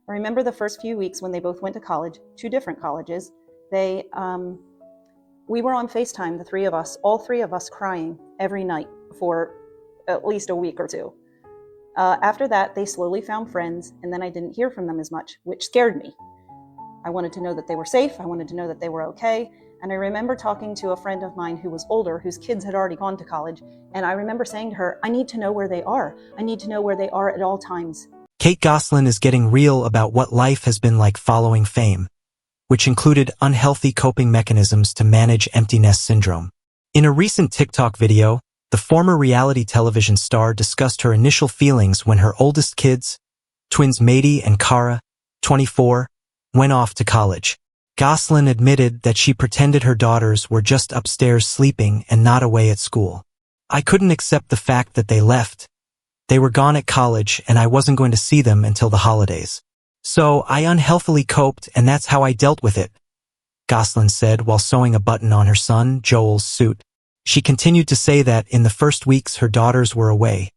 I remember the first few weeks when they both went to college, two different colleges. We were on FaceTime, the three of us, all three of us crying every night for at least a week or two. After that, they slowly found friends, and then I didn't hear from them as much, which scared me. I wanted to know that they were safe. I wanted to know that they were okay. And I remember talking to a friend of mine who was older, whose kids had already gone to college. And I remember saying to her, I need to know where they are. I need to know where they are at all times. Kate Gosselin is getting real about what life has been like following fame, which included unhealthy coping mechanisms to manage empty nest syndrome. In a recent TikTok video, the former reality television star discussed her initial feelings when her oldest kids, twins Maddie and Cara, 24, went off to college. Gosselin admitted that she pretended her daughters were just upstairs sleeping and not away at school. I couldn't accept the fact that they left. They were gone at college and I wasn't going to see them until the holidays. So I unhealthily coped and that's how I dealt with it, Gosselin said while sewing a button on her son, Joel's suit. She continued to say that in the first weeks her daughters were away,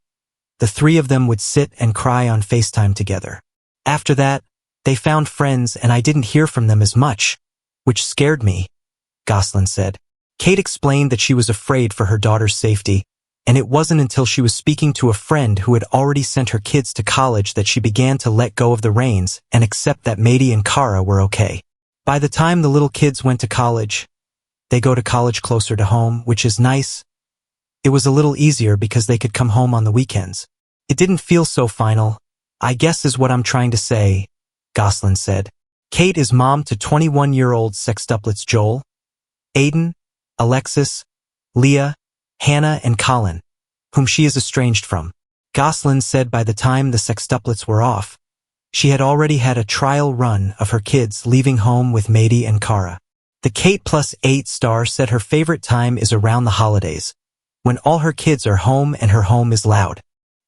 the three of them would sit and cry on FaceTime together. After that, they found friends and I didn't hear from them as much, which scared me, Gosselin said. Kate explained that she was afraid for her daughter's safety, and it wasn't until she was speaking to a friend who had already sent her kids to college that she began to let go of the reins and accept that Maddie and Cara were okay. By the time the little kids went to college, they go to college closer to home, which is nice. It was a little easier because they could come home on the weekends. It didn't feel so final, I guess is what I'm trying to say, Gosselin said. Kate is mom to 21-year-old sextuplets Joel, Aiden, Alexis, Leah, Hannah, and Colin, whom she is estranged from. Gosselin said by the time the sextuplets were off, she had already had a trial run of her kids leaving home with Maddie and Cara. The Kate Plus 8 star said her favorite time is around the holidays, when all her kids are home and her home is loud.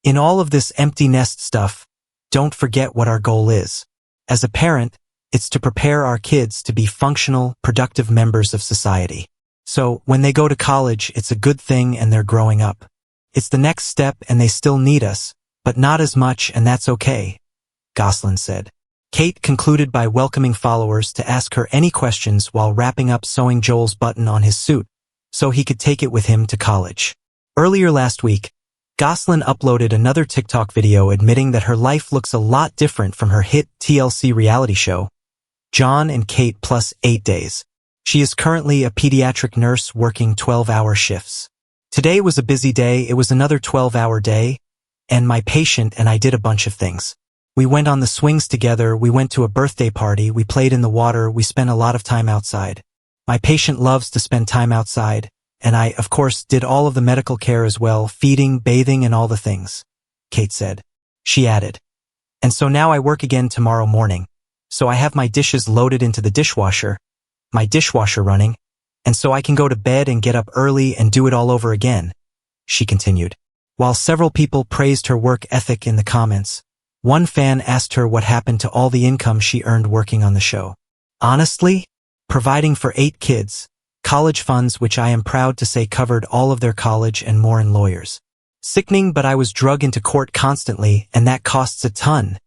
In all of this empty nest stuff, don't forget what our goal is. As a parent, it's to prepare our kids to be functional, productive members of society. So, when they go to college, it's a good thing and they're growing up. It's the next step and they still need us, but not as much and that's okay, Gosselin said. Kate concluded by welcoming followers to ask her any questions while wrapping up sewing Joel's button on his suit, so he could take it with him to college. Earlier last week, Gosselin uploaded another TikTok video admitting that her life looks a lot different from her hit TLC reality show, Jon and Kate Plus 8 Days. She is currently a pediatric nurse working 12-hour shifts. Today was a busy day, it was another 12-hour day, and my patient and I did a bunch of things. We went on the swings together, we went to a birthday party, we played in the water, we spent a lot of time outside. My patient loves to spend time outside, and I, of course, did all of the medical care as well, feeding, bathing, and all the things, Kate said. She added, and so now I work again tomorrow morning, so I have my dishes loaded into the dishwasher, my dishwasher running, and so I can go to bed and get up early and do it all over again, she continued. While several people praised her work ethic in the comments, one fan asked her what happened to all the income she earned working on the show. Honestly, providing for 8 kids, college funds which I am proud to say covered all of their college and more in lawyers. Sickening, but I was drug into court constantly and that costs a ton,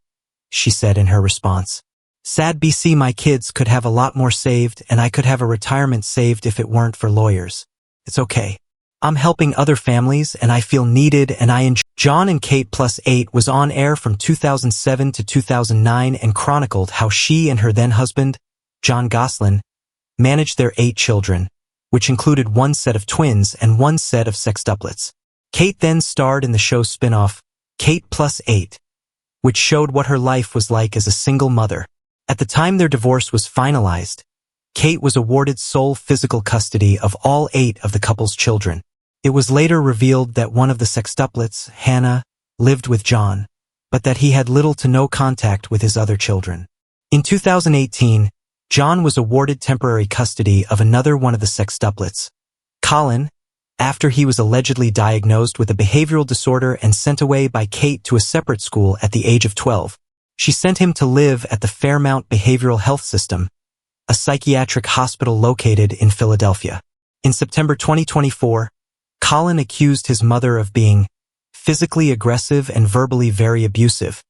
she said in her response. Sad BC, my kids could have a lot more saved and I could have a retirement saved if it weren't for lawyers. It's okay. I'm helping other families and I feel needed and I enjoy. Jon and Kate Plus 8 was on air from 2007 to 2009 and chronicled how she and her then-husband, Jon Gosselin, managed their 8 children, which included 1 set of twins and 1 set of sextuplets. Kate then starred in the show's spin-off, Kate Plus 8, which showed what her life was like as a single mother. At the time their divorce was finalized, Kate was awarded sole physical custody of all 8 of the couple's children. It was later revealed that one of the sextuplets, Hannah, lived with Jon, but that he had little to no contact with his other children. In 2018, Jon was awarded temporary custody of another one of the sextuplets, Colin, after he was allegedly diagnosed with a behavioral disorder and sent away by Kate to a separate school at the age of 12. She sent him to live at the Fairmount Behavioral Health System, a psychiatric hospital located in Philadelphia. In September 2024, Colin accused his mother of being physically aggressive and verbally very abusive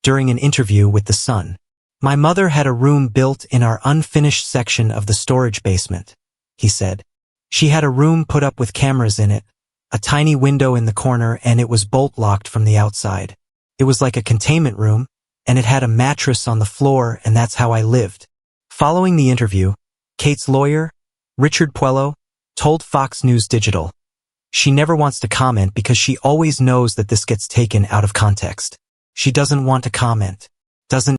during an interview with The Sun. My mother had a room built in our unfinished section of the storage basement, he said. She had a room put up with cameras in it, a tiny window in the corner, and it was bolt-locked from the outside. It was like a containment room, and it had a mattress on the floor, and that's how I lived. Following the interview, Kate's lawyer, Richard Puello, told Fox News Digital, she never wants to comment because she always knows that this gets taken out of context. She doesn't want to comment. Doesn't